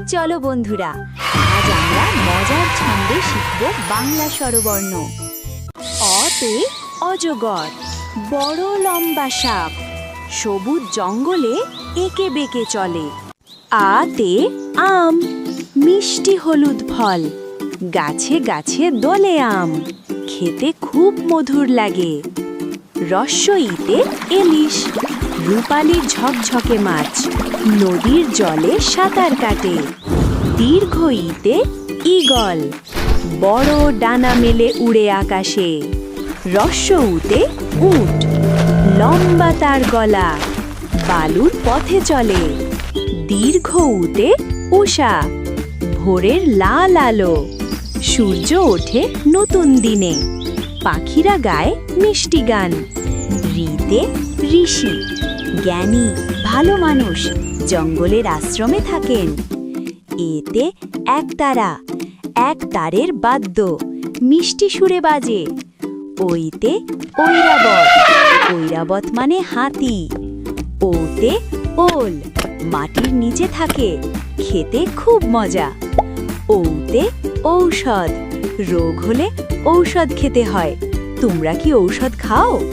চলো বন্ধুরা, আজ আমরা মজার ছন্দে শিখব বাংলা স্বরবর্ণ। অতে অজগর, বড় লম্বা সাপ, সবুজ জঙ্গলে এঁকে বেঁকে চলে। আতে আম, মিষ্টি হলুদ ফল, গাছে গাছে দোলে আম, খেতে খুব মধুর লাগে। রস্যইতে ইলিশ, রূপালি ঝকঝকে মাছ, নদীর জলে সাঁতার কাটে। দীর্ঘইতে ঈগল, বড় ডানা মেলে উড়ে আকাশে। রস্যউতে উট, লম্বা তার গলা, বালুর পথে চলে। দীর্ঘউতে উষা, ভোরের লাল আলো, সূর্য ওঠে নতুন দিনে। পাখিরা গায় মিষ্টি গান। ঋতে ঋষি, জ্ঞানী ভালো মানুষ, জঙ্গলের আশ্রমে থাকেন। এতে একতারা, এক তারের বাদ্য, মিষ্টি সুরে বাজে। ওইতে ঐরাবত, ঐরাবত মানে হাতি। ওতে ওল, মাটির নিচে থাকে, খেতে খুব মজা। ওতে ঔষধ, রোগ হলে ঔষধ খেতে হয়। তোমরা কি ঔষধ খাও?